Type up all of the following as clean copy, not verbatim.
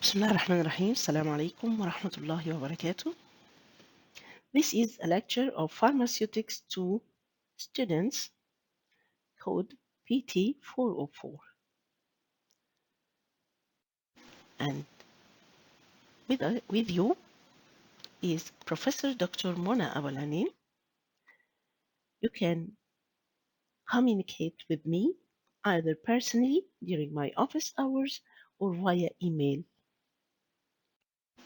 بسم الله الرحمن الرحيم. السلام عليكم ورحمة الله وبركاته. This is a lecture of pharmaceutics to students, code PT404. And with you is Professor Dr. Mona Abolanin. You can communicate with me either personally during my office hours or via email.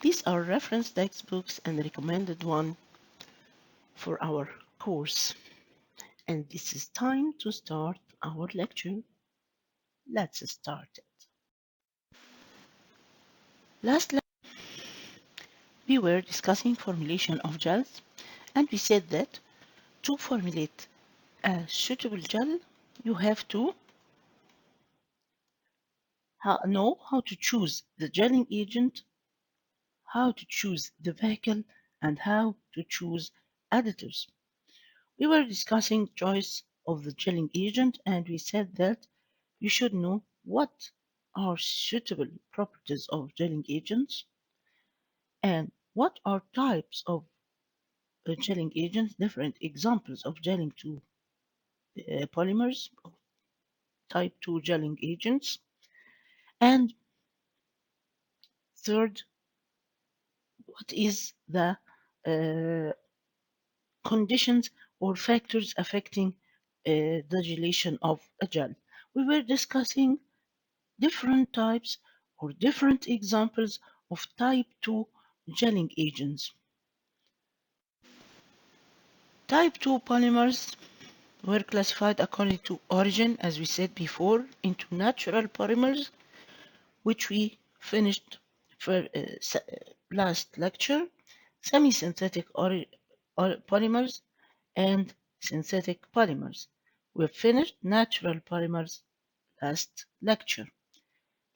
These are reference textbooks and recommended one for our course. And this is time to start our lecture. Let's start it. Last we were discussing formulation of gels, and we said that to formulate a suitable gel, you have to know how to choose the gelling agent, how to choose the vehicle, and how to choose additives. We were discussing choice of the gelling agent, and we said that you should know what are suitable properties of gelling agents and what are types of gelling agents, different examples of gelling to polymers, type 2 gelling agents, and third, what is the uh, conditions or factors affecting the gelation of a gel. We were discussing different types or different examples of type 2 gelling agents. Type 2 polymers were classified according to origin, as we said before, into natural polymers, which we finished for last lecture, semi-synthetic polymers, and synthetic polymers. We finished natural polymers last lecture.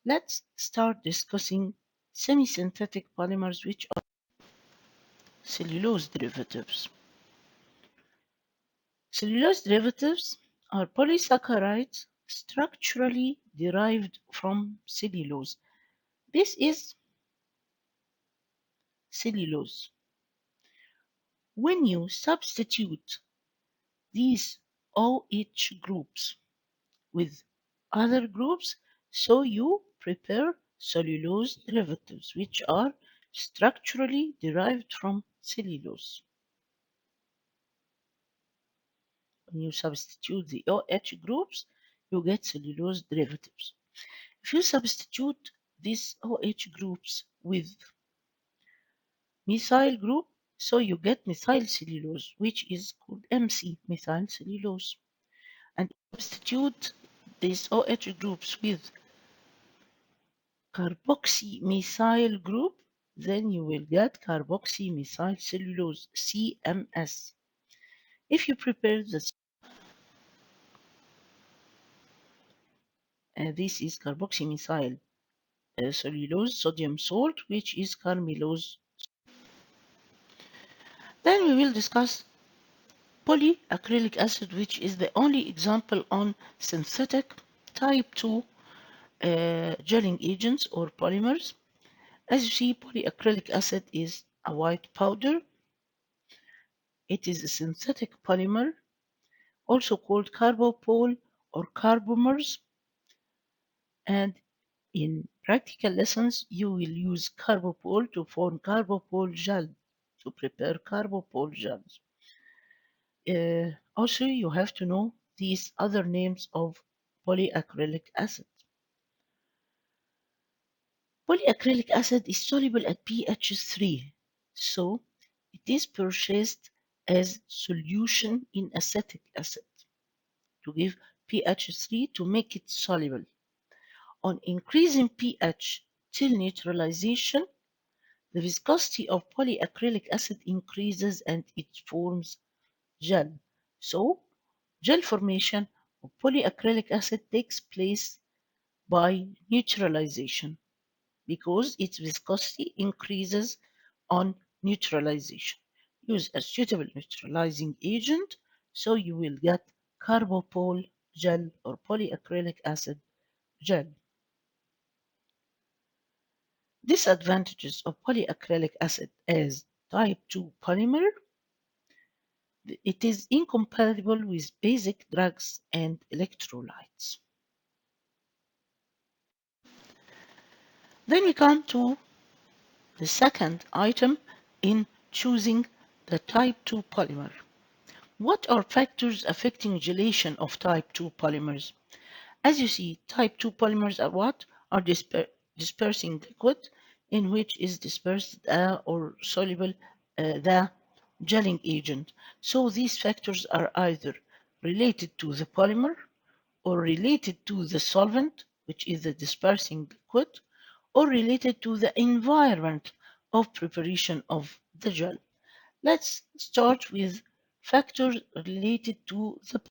Let's start discussing semi-synthetic polymers, which are cellulose derivatives. Cellulose derivatives are polysaccharides structurally derived from cellulose. This is cellulose. When you substitute these OH groups with other groups, so you prepare cellulose derivatives, which are structurally derived from cellulose. When you substitute the OH groups, you get cellulose derivatives. If you substitute these OH groups with methyl group, so you get methyl cellulose, which is called MC, methyl cellulose. And substitute these OH groups with carboxymethyl group, then you will get carboxymethyl cellulose, CMS. If you prepare this, this is carboxymethyl cellulose, sodium salt, which is carmelose. Then we will discuss polyacrylic acid, which is the only example on synthetic type 2 gelling agents or polymers. As you see, polyacrylic acid is a white powder. It is a synthetic polymer, also called carbopol or carbomers. And in practical lessons, you will use carbopol to form carbopol gel, to prepare carbopol gels. Also, you have to know these other names of polyacrylic acid. Polyacrylic acid is soluble at pH 3, so it is purchased as solution in acetic acid to give pH 3 to make it soluble. On increasing pH till neutralization, the viscosity of polyacrylic acid increases and it forms gel. So, gel formation of polyacrylic acid takes place by neutralization because its viscosity increases on neutralization. Use a suitable neutralizing agent so you will get carbopol gel or polyacrylic acid gel. Disadvantages of polyacrylic acid as type 2 polymer. It is incompatible with basic drugs and electrolytes. Then we come to the second item in choosing the type 2 polymer. What are factors affecting gelation of type 2 polymers? As you see, type 2 polymers are what? Are dispersing liquid in which is dispersed or soluble the gelling agent. So these factors are either related to the polymer or related to the solvent, which is the dispersing liquid, or related to the environment of preparation of the gel. Let's start with factors related to the polymer.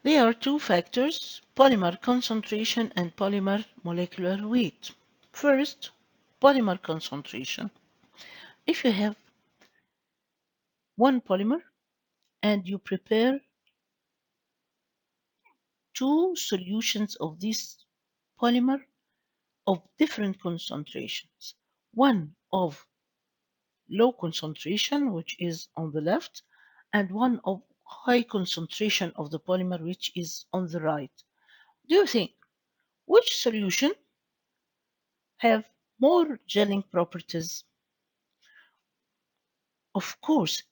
There are two factors, polymer concentration and polymer molecular weight. First, polymer concentration. If you have one polymer and you prepare two solutions of this polymer of different concentrations, one of low concentration, which is on the left, and one of high concentration of the polymer, which is on the right. Do you think which solution have more gelling properties? Of course,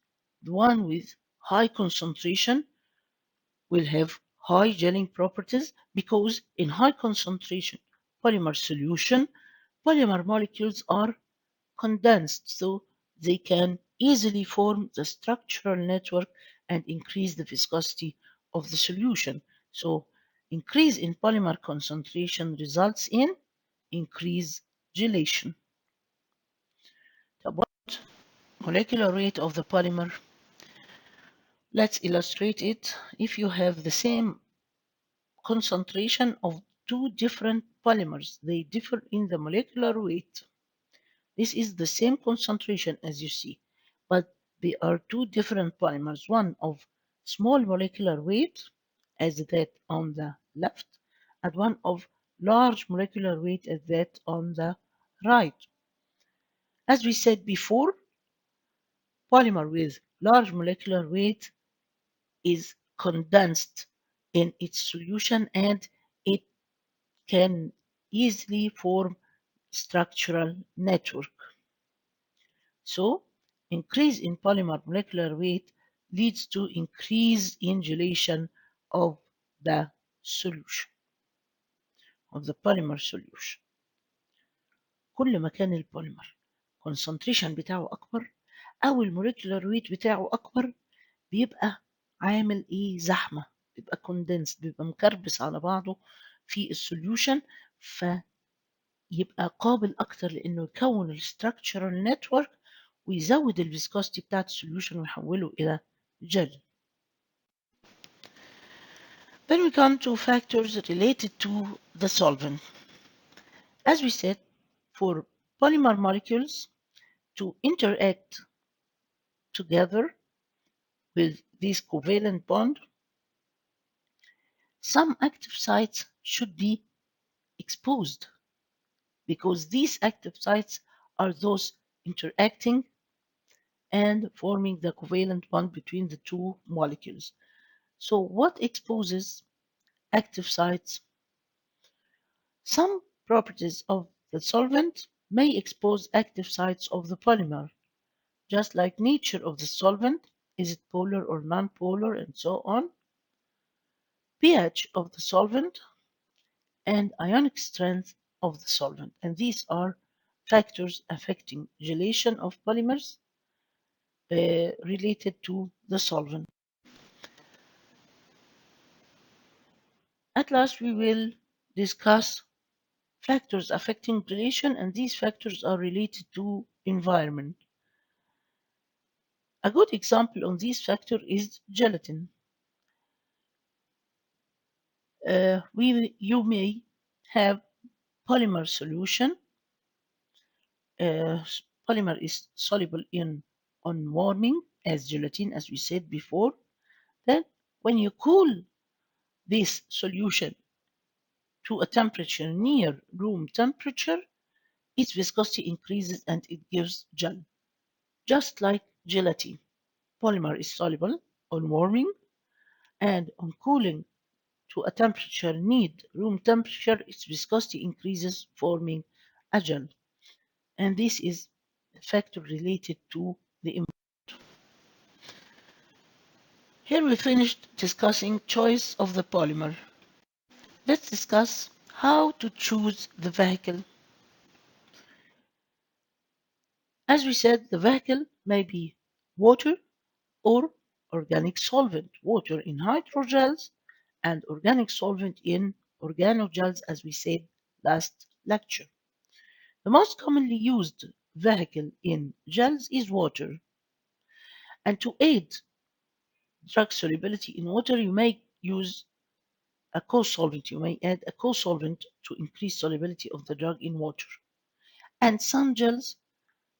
the one with high concentration will have high gelling properties because in high concentration polymer solution, polymer molecules are condensed, so they can easily form the structural network and increase the viscosity of the solution. So increase in polymer concentration results in increased gelation. What molecular weight of the polymer? Let's illustrate it. If you have the same concentration of two different polymers, they differ in the molecular weight. This is the same concentration as you see, but they are two different polymers, one of small molecular weight, as that on the left, and one of large molecular weight as that on the right. As we said before, polymer with large molecular weight is condensed in its solution and it can easily form structural network. So, increase in polymer molecular weight leads to increase in gelation of the solution, of the polymer solution. كل ما كان البوليمر concentration بتاعه أكبر أو الموليكولار ويت بتاعه أكبر بيبقى عامل إيه زحمة، بيبقى كوندنس، بيبقى مكربس على بعضه في السوليوشن، فيبقى قابل أكتر لإنه يكون الستراكشرال نتورك ويزود الفيسكوستي بتاعت السوليوشن ويحوله إلى جل. Then we come to factors related to the solvent. As we said, for polymer molecules to interact together with this covalent bond, some active sites should be exposed because these active sites are those interacting and forming the covalent bond between the two molecules. So what exposes active sites? Some properties of the solvent may expose active sites of the polymer, just like nature of the solvent, is it polar or non-polar, and so on, pH of the solvent, and ionic strength of the solvent. And these are factors affecting gelation of polymers related to the solvent. At last, we will discuss factors affecting gelation, and these factors are related to environment. A good example on this factor is gelatin. You may have polymer solution. Polymer is soluble on warming as gelatin, as we said before. Then when you cool this solution to a temperature near room temperature, its viscosity increases and it gives gel. Just like gelatin, polymer is soluble on warming, and on cooling to a temperature near room temperature, its viscosity increases, forming a gel. And this is a factor related to the environment. Here we finished discussing choice of the polymer. Let's discuss how to choose the vehicle. As we said, the vehicle may be water or organic solvent, water in hydrogels and organic solvent in organogels, as we said last lecture. The most commonly used vehicle in gels is water. And to aid drug solubility in water, you may use a co-solvent. You may add a co-solvent to increase solubility of the drug in water. And some gels,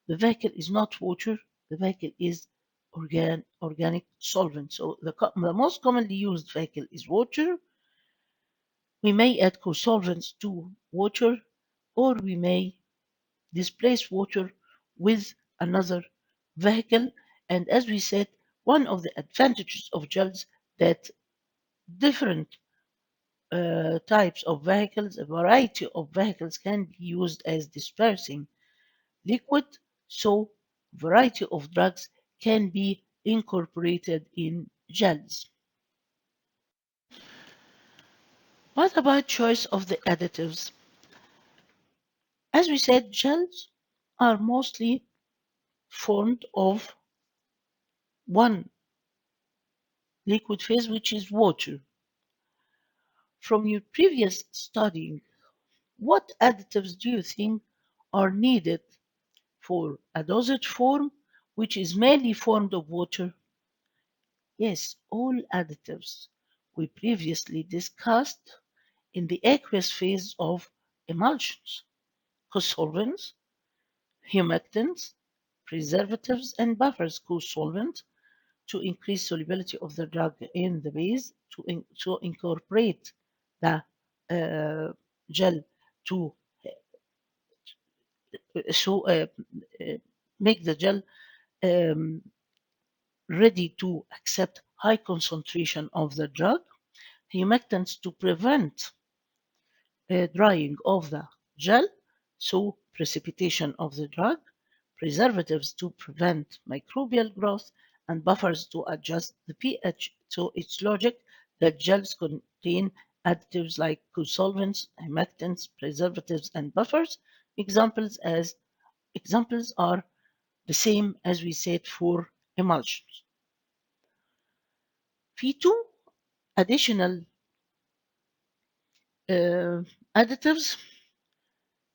the vehicle is not water, the vehicle is organic solvent. So the most commonly used vehicle is water. We may add co-solvents to water, or we may displace water with another vehicle. And as we said, one of the advantages of gels that different types of vehicles, a variety of vehicles can be used as dispersing liquid, so variety of drugs can be incorporated in gels. What about choice of the additives? As we said, gels are mostly formed of one liquid phase, which is water. From your previous studying, what additives do you think are needed for a dosage form which is mainly formed of water? Yes, all additives we previously discussed in the aqueous phase of emulsions, co-solvents, humectants, preservatives, and buffers, co-solvent to increase solubility of the drug in the base, to incorporate the gel to so make the gel um, ready to accept high concentration of the drug, humectants to prevent drying of the gel, so precipitation of the drug, preservatives to prevent microbial growth, and buffers to adjust the pH. So it's logic that gels contain additives like co-solvents, humectants, preservatives, and buffers. Examples are the same as we said for emulsions. V2 additional additives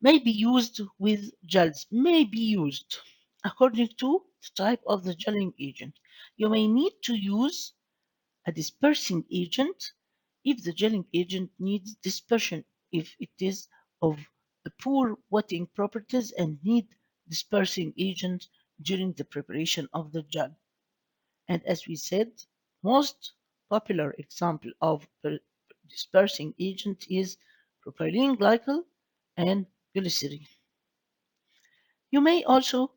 may be used with gels, may be used according to the type of the gelling agent. You may need to use a dispersing agent if the gelling agent needs dispersion, if it is of poor wetting properties and need dispersing agent during the preparation of the gel. And as we said, most popular example of dispersing agent is propylene glycol and glycerin. You may also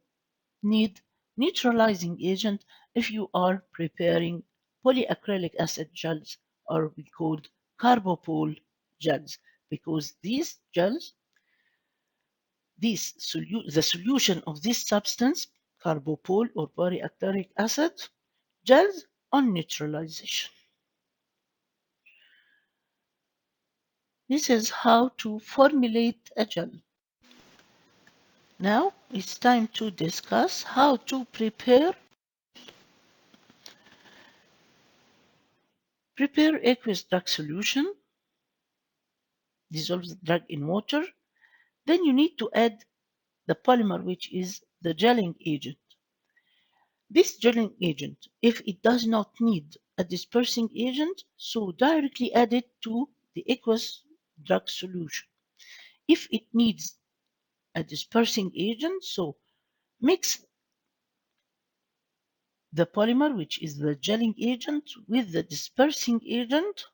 need neutralizing agent if you are preparing polyacrylic acid gels, or we called carbopol gels, because these gels, the solution of this substance, carbopol or polyacrylic acid gels, on neutralization. This is how to formulate a gel. Now it's time to discuss how to prepare aqueous drug solution, dissolve the drug in water. Then you need to add the polymer, which is the gelling agent. This gelling agent, if it does not need a dispersing agent, so directly add it to the aqueous drug solution. If it needs a dispersing agent, so mix the polymer, which is the gelling agent, with the dispersing agent,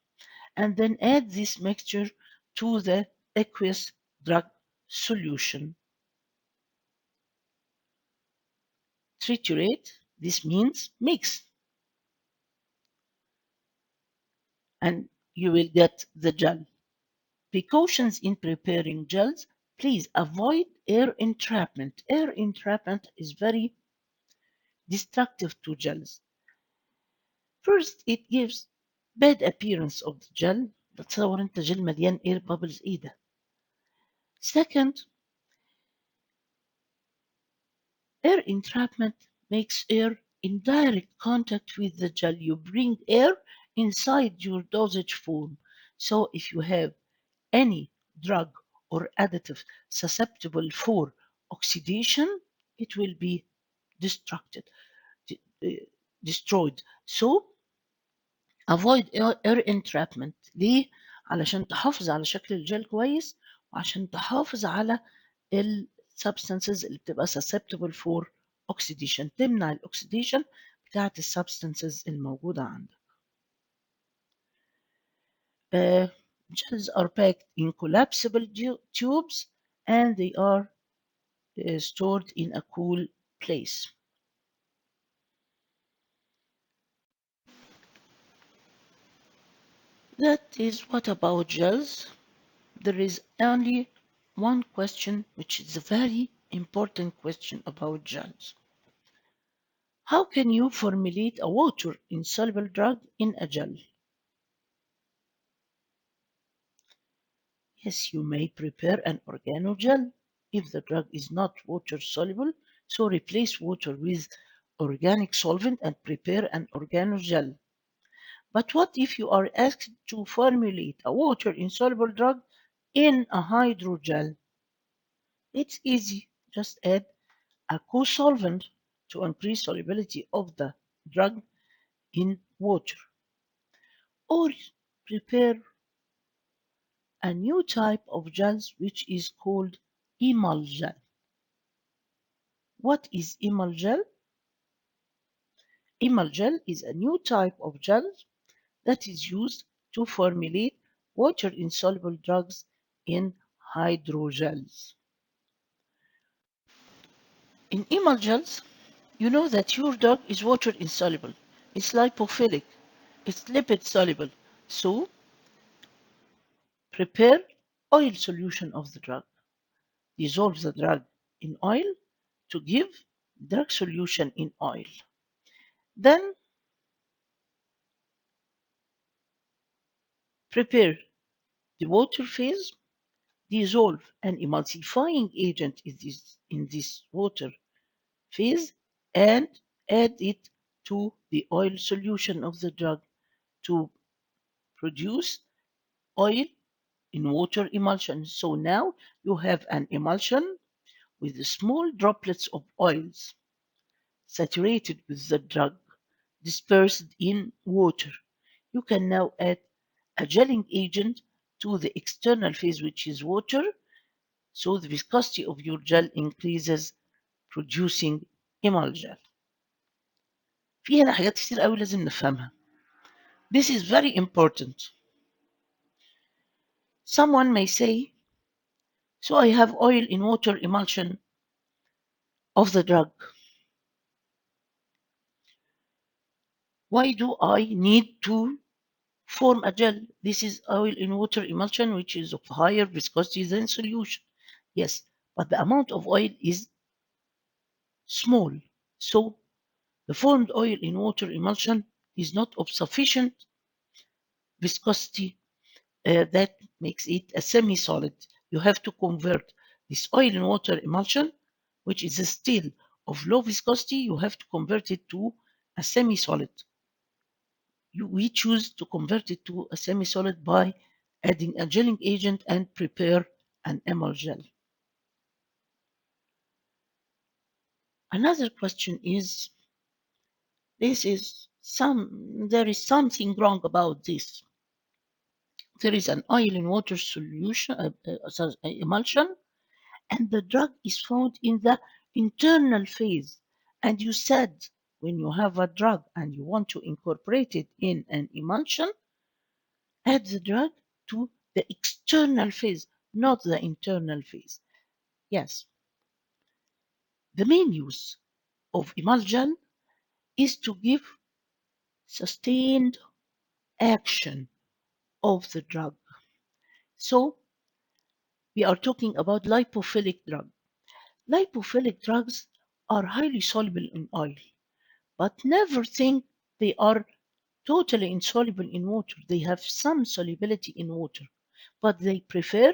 and then add this mixture to the aqueous drug solution. Triturate, this means mix, and you will get the gel. Precautions in preparing gels, please avoid air entrapment. Air entrapment is very destructive to gels. First, it gives bad appearance of the gel. تصور انت جل مليان air bubbles ايه ده. Second, air entrapment makes air in direct contact with the gel. You bring air inside your dosage form. So if you have any drug or additive susceptible for oxidation, it will be destructed, destroyed. So avoid air entrapment. ليه؟ علشان تحافظ على شكل الجل كويس وعشان تحافظ على substances اللي بتبقى susceptible for oxidation. تمنع الاكسيديشن بتاعت substances الموجودة عندك. Gels are packed in collapsible tubes and they are stored in a cool place. That is what about gels. There is only one question, which is a very important question about gels. How can you formulate a water-insoluble drug in a gel? Yes, you may prepare an organogel if the drug is not water-soluble, so replace water with organic solvent and prepare an organogel. But what if you are asked to formulate a water-insoluble drug in a hydrogel? It's easy. Just add a co-solvent to increase solubility of the drug in water. Or prepare a new type of gels which is called emulgel. What is emulgel? Emulgel is a new type of gel that is used to formulate water-insoluble drugs in hydrogels. In emulgels, you know that your drug is water-insoluble. It's lipophilic. It's lipid-soluble. So, prepare oil solution of the drug. Dissolve the drug in oil to give drug solution in oil. Then prepare the water phase, dissolve an emulsifying agent in this water phase, and add it to the oil solution of the drug to produce oil in water emulsion. So now you have an emulsion with small droplets of oils saturated with the drug dispersed in water. You can now add a gelling agent to the external phase, which is water, so the viscosity of your gel increases, producing emulgel. في هنا حاجات كتير قوي لازم نفهمها. This is very important. Someone may say, so I have oil in water emulsion of the drug. Why do I need to form a gel? This is oil in water emulsion, which is of higher viscosity than solution. Yes, but the amount of oil is small. So the formed oil in water emulsion is not of sufficient viscosity that makes it a semi-solid. You have to convert this oil in water emulsion, which is still of low viscosity, you have to convert it to a semi-solid. We choose to convert it to a semi-solid by adding a gelling agent and prepare an emulgel. Another question is, there is something wrong about this. There is an oil in water solution, emulsion, and the drug is found in the internal phase. And you said when you have a drug and you want to incorporate it in an emulsion, add the drug to the external phase, not the internal phase. Yes, the main use of emulsion is to give sustained action of the drug. So we are talking about lipophilic drugs. Lipophilic drugs are highly soluble in oil, but never think they are totally insoluble in water. They have some solubility in water, but they prefer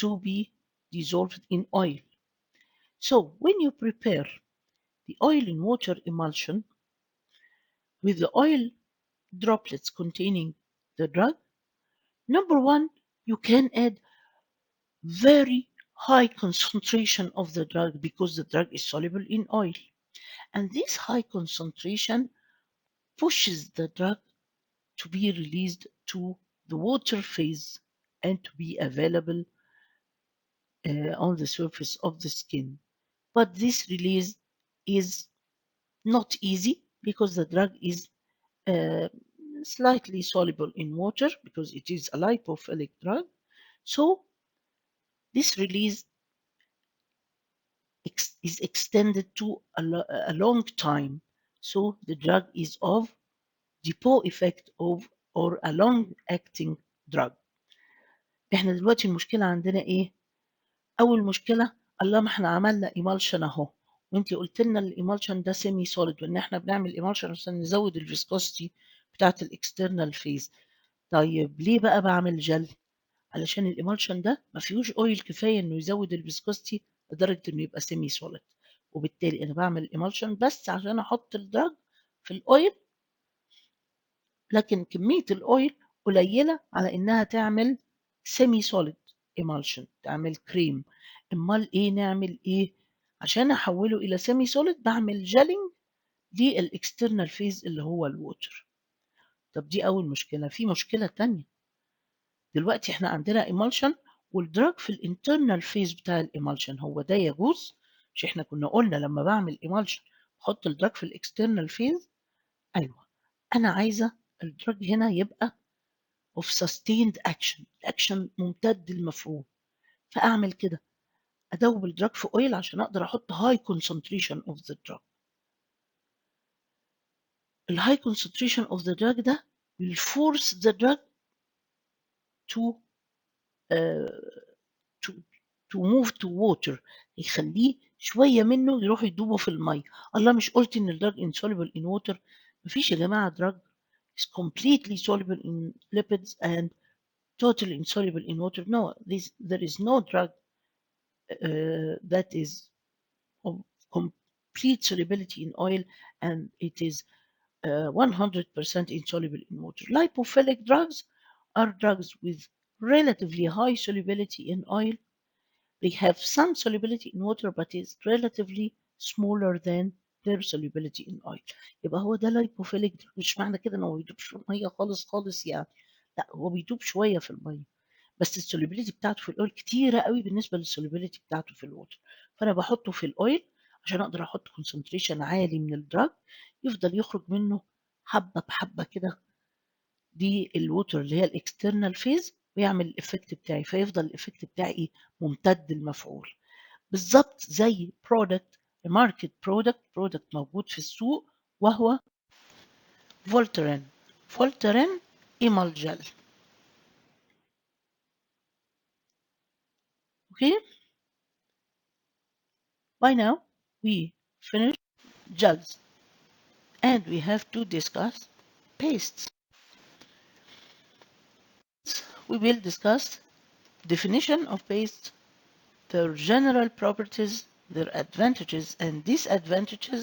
to be dissolved in oil. So when you prepare the oil in water emulsion with the oil droplets containing the drug, number one, you can add very high concentration of the drug because the drug is soluble in oil. And this high concentration pushes the drug to be released to the water phase and to be available on the surface of the skin. But this release is not easy because the drug is uh, slightly soluble in water because it is a lipophilic drug. So this release is extended to a long time. So the drug is of depot effect of or a long acting drug. احنا دلوقتي المشكلة عندنا ايه؟ أول مشكلة الله ما احنا عملنا ايمالشن اهو وانتي قلت لنا الايمالشن ده سيمي سوليد وان احنا بنعمل ايمالشن عشان نزود الفيسكوستي بتاعت الاكسترنال فيز. طيب ليه بقى بعمل جل؟ علشان الايمالشن ده ما فيهوش اويل كفايه انه يزود الفيسكوستي لدرجه انه يبقى سيمي سوليد، وبالتالي انا بعمل ايمالشن بس عشان احط الدرج في الاويل، لكن كميه الاويل قليله على انها تعمل سيمي سوليد ايمالشن، تعمل كريم. امال ايه نعمل ايه عشان احوله الى سيمي سوليد؟ بعمل جيلينج للاكسترنال فيز اللي هو الووتر. طب دي اول مشكله. في مشكله تانية، دلوقتي احنا عندنا ايمالشن والدراج في الانترنال فيز بتاع الايمالشن، هو ده يجوز؟ مش احنا كنا قلنا لما بعمل ايمالشن بحط الدراج في الاكسترنال فيز؟ ايوه، انا عايزه الدراج هنا يبقى of sustained action، الاكشن ممتد المفعول. فاعمل كده، ادوب الدراج في اويل عشان اقدر احط high concentration of the drug. الهاي concentration of the drug ده will force the drug to to to move to water، يخليه شوية منه يروح يدوبه في المية. الله مش قلت إن الدرج insoluble in water؟ مفيش يا جماعة drug is completely soluble in lipids and totally insoluble in water. No, there is no drug that is of complete solubility in oil and it is 100% insoluble in water. Lipophilic drugs are drugs with relatively high solubility in oil. They have some solubility in water but is relatively smaller than their solubility in oil. يبقى هو ده لايبوفيليك drug. مش معنى كده انه ما بيدوبش في الميه خالص خالص يعني، لا هو بيدوب شويه في الميه بس السوليبيليتي بتاعته في الاويل كتيره قوي بالنسبه للسوليبيليتي بتاعته في الووتر. فانا بحطه في الاويل عشان اقدر احط كونسنتريشن عالي من الدراج يفضل يخرج منه حبه بحبه كده دي الووتر اللي هي الاكسترنال فيز ويعمل الايفكت بتاعي، فيفضل الايفكت بتاعي ممتد المفعول بالظبط زي برودكت ماركت برودكت موجود في السوق وهو فولترين ايمالجل. Okay, by now we finished gels and we have to discuss pastes. We will discuss definition of pastes, their general properties, their advantages and disadvantages,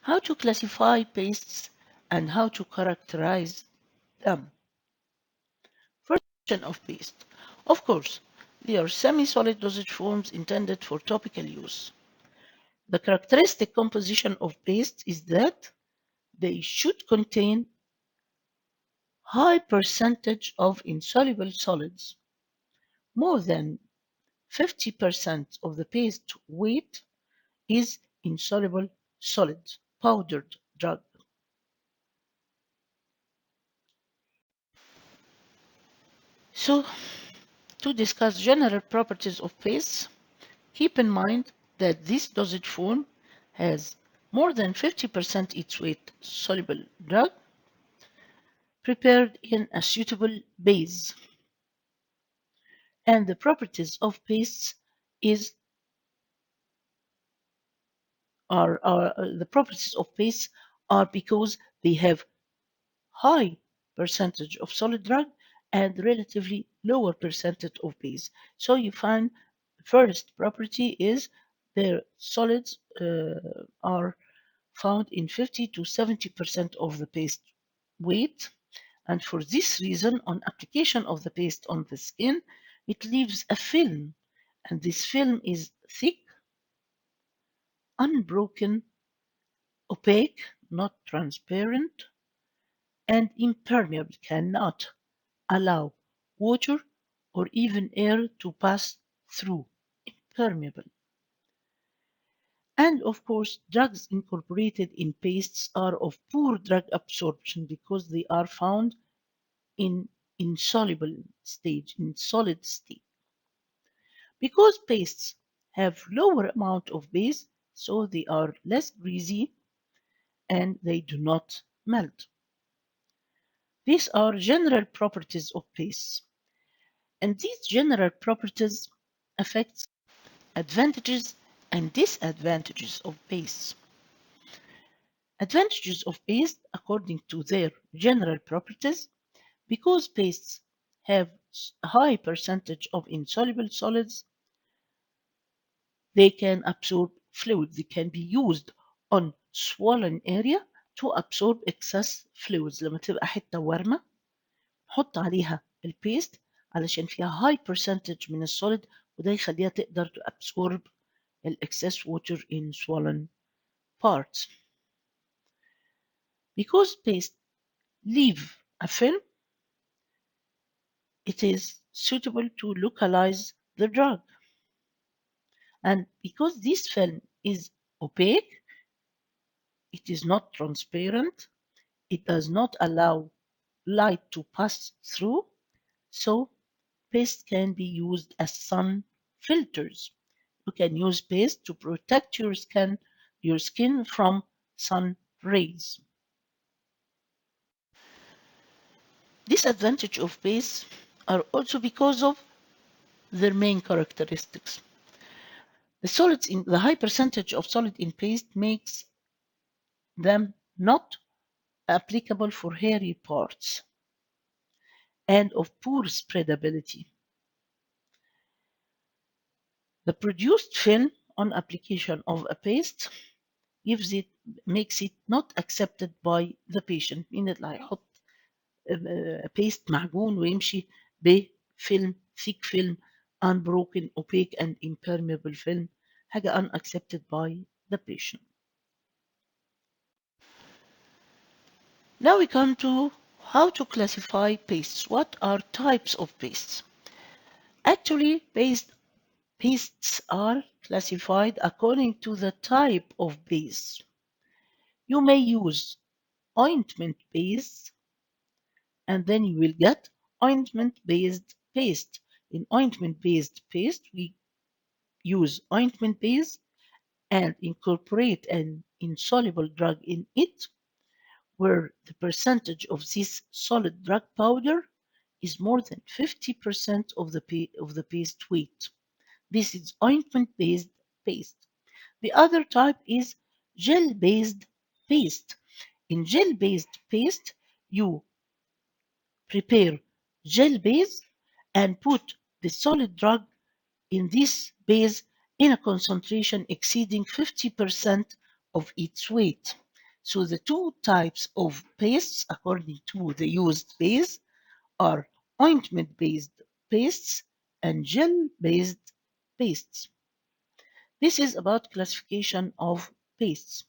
how to classify pastes, and how to characterize them. First definition of paste. Of course, they are semi-solid dosage forms intended for topical use. The characteristic composition of paste is that they should contain high percentage of insoluble solids. More than 50% of the paste weight is insoluble solid, powdered drug. So, to discuss general properties of pastes, keep in mind that this dosage form has more than 50% its weight soluble drug prepared in a suitable base. And the properties of pastes is are the properties of pastes are because they have high percentage of solid drug and relatively lower percentage of base. So you find first property is their solids are found in 50 to 70% of the paste weight. And for this reason, on application of the paste on the skin, it leaves a film. And this film is thick, unbroken, opaque, not transparent, and impermeable, cannot allow water or even air to pass through. Impermeable. And of course, drugs incorporated in pastes are of poor drug absorption because they are found in insoluble stage, in solid state. Because pastes have lower amount of base, so they are less greasy and they do not melt. These are general properties of pastes. And these general properties affect advantages and disadvantages of pastes. Advantages of pastes according to their general properties, because pastes have a high percentage of insoluble solids, they can absorb fluid. They can be used on swollen area to absorb excess fluids. لما تبقى حتة ورمة حط عليها البيست علشان فيها high percentage من السوليد وده يخليها تقدر to absorb excess water in swollen parts. Because paste leave a film, it is suitable to localize the drug. And because this film is opaque, it is not transparent, it does not allow light to pass through, so paste can be used as sun filters. You can use paste to protect your skin from sun rays. Disadvantage of paste are also because of their main characteristics. The high percentage of solid in paste makes them not applicable for hairy parts and of poor spreadability. The produced film on application of a paste makes it not accepted by the patient. مين اللي هيحط paste معجون ويمشي بفيلم thick film unbroken opaque and impermeable film حاجة unaccepted by the patient. Now we come to how to classify pastes. What are types of pastes? Actually, pastes are classified according to the type of base. You may use ointment base and then you will get ointment-based paste. In ointment-based paste, we use ointment base and incorporate an insoluble drug in it, where the percentage of this solid drug powder is more than 50% of the paste weight. This is ointment-based paste. The other type is gel-based paste. In gel-based paste, you prepare gel base and put the solid drug in this base in a concentration exceeding 50% of its weight. So the two types of pastes according to the used base are ointment-based pastes and gel-based pastes. This is about classification of pastes.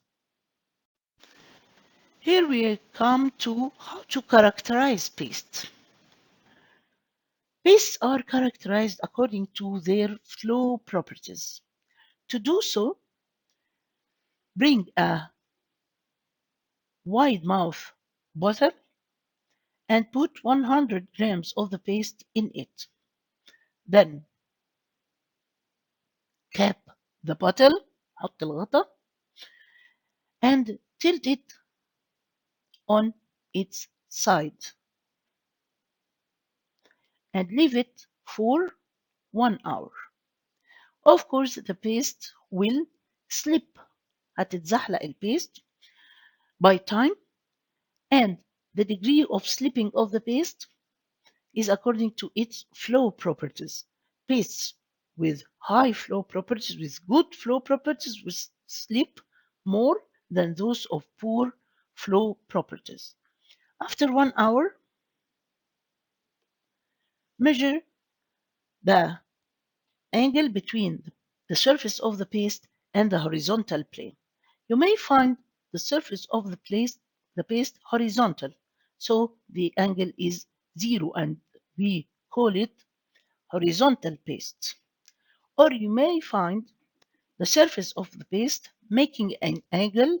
Here we come to how to characterize pastes. Pastes are characterized according to their flow properties. To do so, bring a wide mouth bottle and put 100 grams of the paste in it. Then cap the bottle, حط الغطا, and tilt it on its side and leave it for 1 hour. Of course, the paste will slip. هتتزحلق البيست by time, and the degree of slipping of the paste is according to its flow properties. Pastes with high flow properties, with good flow properties, will slip more than those of poor flow properties. After 1 hour, measure the angle between the surface of the paste and the horizontal plane. You may find the surface of the paste horizontal, so the angle is 0 and we call it horizontal paste. Or you may find the surface of the paste making an angle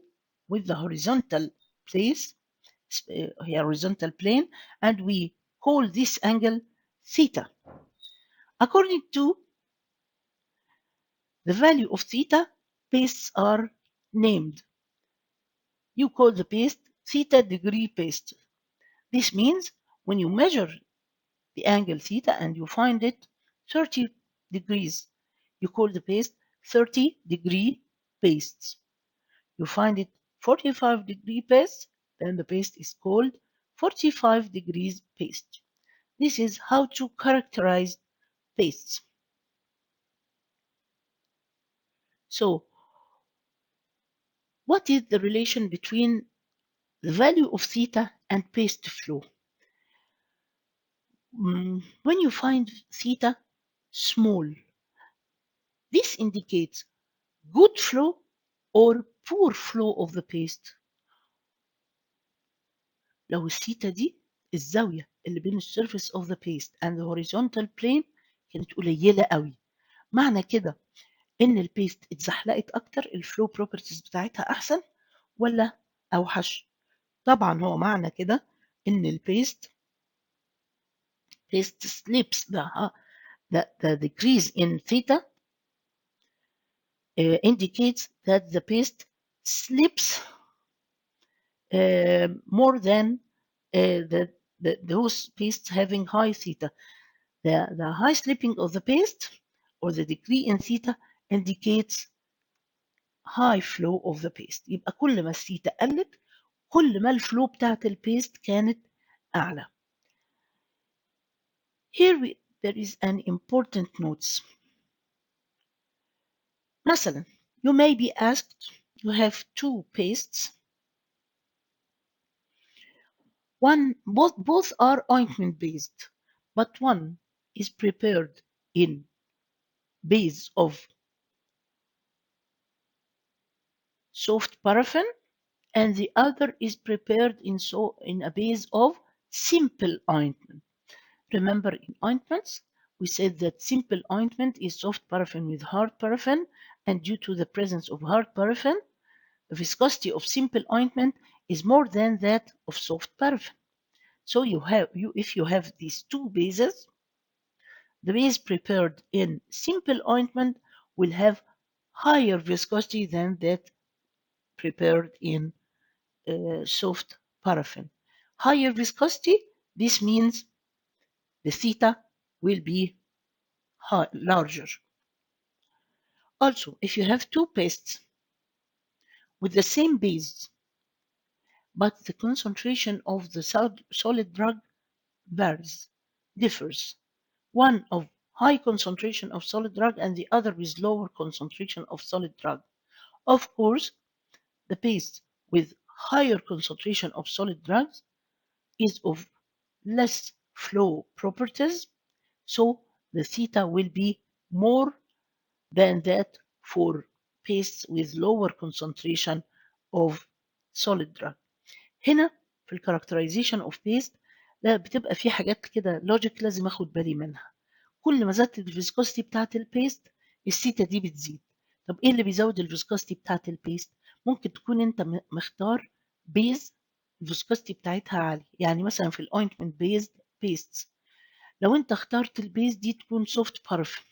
with the horizontal horizontal plane, and we call this angle theta. According to the value of theta, pastes are named. You call the paste theta degree paste. This means when you measure the angle theta and you find it 30 degrees, you call the paste 30-degree paste. You find it 45-degree paste, then the paste is called 45 degrees paste. This is how to characterize pastes. So, what is the relation between the value of theta and paste flow? When you find theta small, this indicates good flow or poor flow of the paste. لو الثيتا دي الزاوية اللي بين السيرفيس of the paste and the horizontal plane كانت قليلة قوي، معنى كده إن البيست اتزحلقت أكتر، الفلو بروبرتيز بتاعتها أحسن ولا أوحش؟ طبعا هو معنى كده إن البيست slips the decrease in theta indicates that the paste slips more than those pastes having high theta. The high slipping of the paste or the degree in theta indicates high flow of the paste. يبقى كل ما الثيتا قلت كل ما الفلو بتاعت البيست كانت أعلى. Here there is an important note. مثلا, you may be asked, you have two pastes. Both are ointment based, but one is prepared in base of soft paraffin and the other is prepared in a base of simple ointment. Remember, in ointments, we said that simple ointment is soft paraffin with hard paraffin, and due to the presence of hard paraffin, the viscosity of simple ointment is more than that of soft paraffin. So if you have these two bases, the base prepared in simple ointment will have higher viscosity than that prepared in soft paraffin. Higher viscosity, this means the theta will be larger. Also, if you have two pastes with the same base, but the concentration of the solid drug differs. One of high concentration of solid drug and the other with lower concentration of solid drug. Of course, the paste with higher concentration of solid drugs is of less flow properties, so the theta will be more than that for pastes with lower concentration of solid drug. هنا في الكاركترايزيشن اوف بيست لا بتبقى في حاجات كده لوجيك لازم اخد بالي منها. كل ما زادت الفيسكوستي بتاعت البيست الثيتا دي بتزيد. طب ايه اللي بيزود الفيسكوستي بتاعت البيست؟ ممكن تكون انت مختار بيز الفيسكوستي بتاعتها عالية. يعني مثلا في الاوينتمنت بيست لو انت اخترت البيز دي تكون سوفت بارفين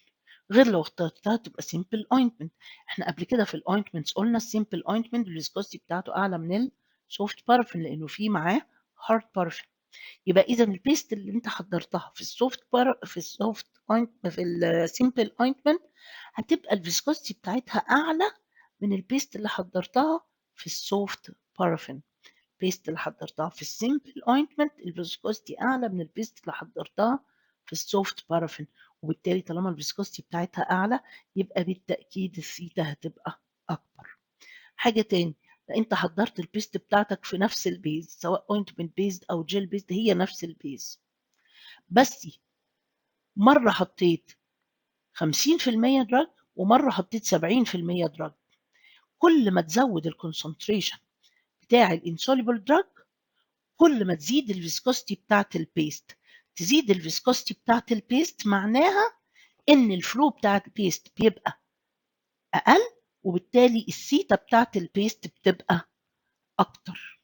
غير لو اخترتها تبقى سيمبل اوينتمنت. احنا قبل كده في الاوينتمنتس قلنا السيمبل اوينتمنت الفيسكوستي بتاعته اعلى من السوفت بارفين لانه فيه معاه هارد بارفين. يبقى اذا البيست اللي انت حضرتها في في السيمبل اوينتمنت هتبقى الفيسكوستي بتاعتها اعلى من البيست اللي حضرتها في السوفت بارفين. البيست اللي حضرتها في السيمبل اوينتمنت الفيسكوستي اعلى من البيست اللي حضرتها في السوفت بارافين، وبالتالي طالما الفيسكوستي بتاعتها اعلى يبقى بالتاكيد الثيتا هتبقى اكبر. حاجه تاني، انت حضرت البيست بتاعتك في نفس البيز سواء اوينتمنت بيزد او جيل بيزد هي نفس البيز، بس مره حطيت 50% دراج ومره حطيت 70% دراج. كل ما تزود الكونسنتريشن بتاع الانسوليبل دراج كل ما تزيد الفيسكوستي بتاعت البيست. تزيد الفيسكوستي بتاعت البيست معناها ان الفلو بتاعت البيست بيبقى اقل وبالتالي الثيتا بتاعت البيست بتبقى اكتر.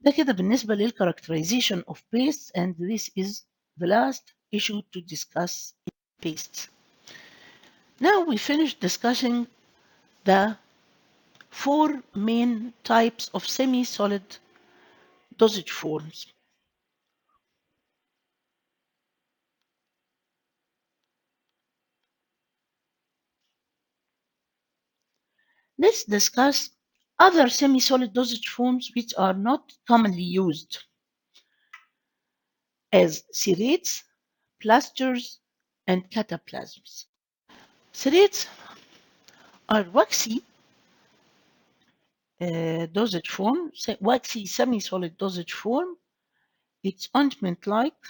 ده كده بالنسبة للcharacterization of pastes, and this is the last issue to discuss pastes. Now we finished discussing the four main types of semi-solid dosage forms. Let's discuss other semi-solid dosage forms which are not commonly used as cerates, plasters, and cataplasms. Cerates are waxy dosage form, waxy semi-solid dosage form. It's ointment-like,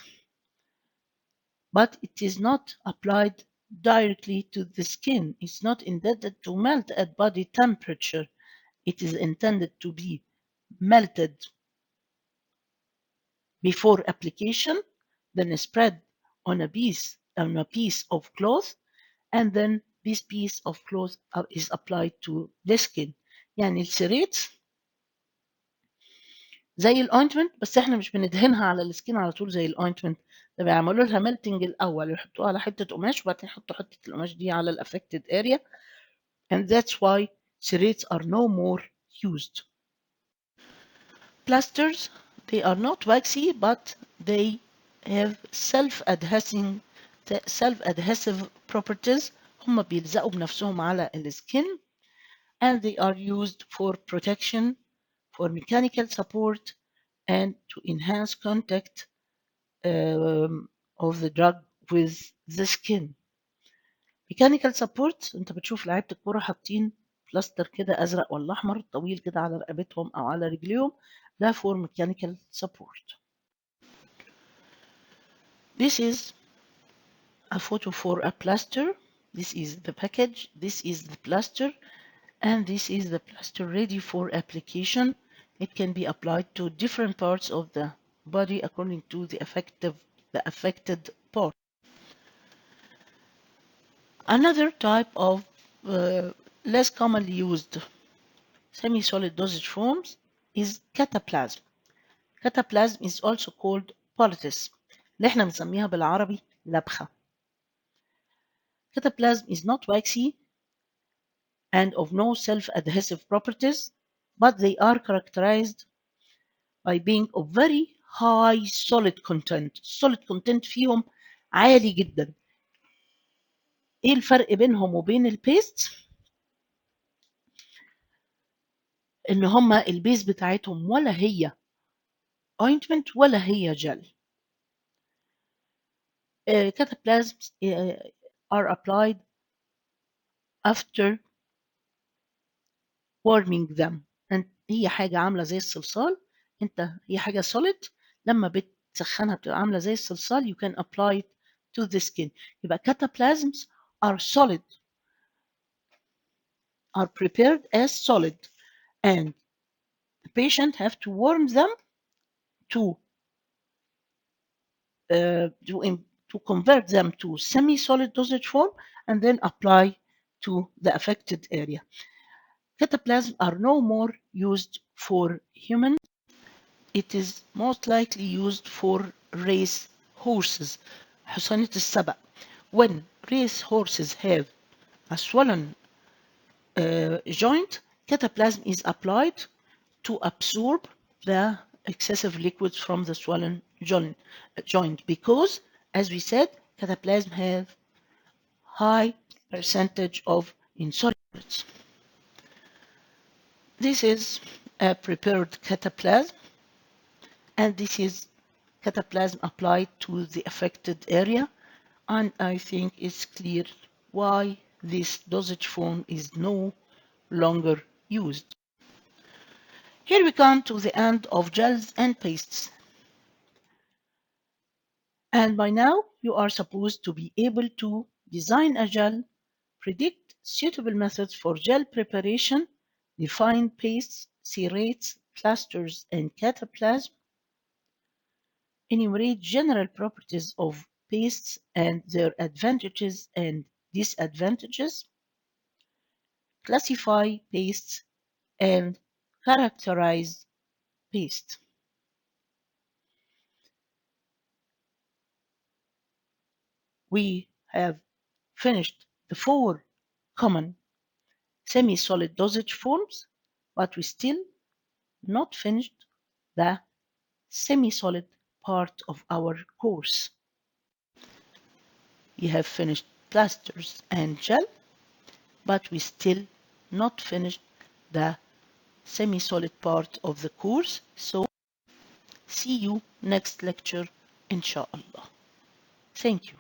but it is not applied directly to the skin. It's not intended to melt at body temperature. It is intended to be melted before application, then spread on a piece of cloth, and then this piece of cloth is applied to the skin. يعني السيريت زي الاوينتمنت بس احنا مش بندهنها على السكين على طول زي الاوينتمنت، ده بيعملوا لها ميلتنج الاول يحطوها على حته قماش وبعدين يحطوا حته القماش دي على الافكتد area, and that's why serrates are no more used. Plasters, they are not waxy but they have self-adhesive properties. هم بيلزقوا بنفسهم على السكين, and they are used for protection, for mechanical support, and to enhance contact of the drug with the skin. Mechanical support, انت بتشوف لعيبة الكورة حاطين بلاستر كده ازرق ولا احمر طويل كده على رقبتهم او على رجليهم، ده for mechanical support. This is a photo for a plaster. This is the package, this is the plaster, and this is the plaster ready for application. It can be applied to different parts of the body according to the affected part. Another type of less commonly used semi-solid dosage forms is cataplasm. Cataplasm is also called polythys اللي احنا بنسميها بالعربي لبخة. Cataplasm is not waxy and of no self-adhesive properties, but they are characterized by being of very high solid content. Solid content فيهم عالي جدا. ايه الفرق بينهم وبين البيست؟ ان هما البيز بتاعتهم ولا هي ointment ولا هي جل. Cataplasms are applied after warming them. هي حاجة عاملة زي الصلصال، هي حاجة solid لما بتسخنها بتبقى عاملة زي الصلصال you can apply it to the skin. يبقى cataplasms are solid, are prepared as solid, and the patient have to warm them to convert them to semi-solid dosage form and then apply to the affected area. Cataplasm are no more used for humans. It is most likely used for race horses, حصانة السبق. When race horses have a swollen joint, cataplasm is applied to absorb the excessive liquids from the swollen joint because, as we said, cataplasm have high percentage of insolubles. This is a prepared cataplasm, and this is cataplasm applied to the affected area, and I think it's clear why this dosage form is no longer used. Here we come to the end of gels and pastes. And by now, you are supposed to be able to design a gel, predict suitable methods for gel preparation, define pastes, cerates, plasters, and cataplasm, enumerate general properties of pastes and their advantages and disadvantages, classify pastes, and characterize paste. We have finished the 4 common semi-solid dosage forms, but we still not finished the semi-solid part of our course. We have finished plasters and gel, but we still not finished the semi-solid part of the course. So see you next lecture, inshallah. Thank you.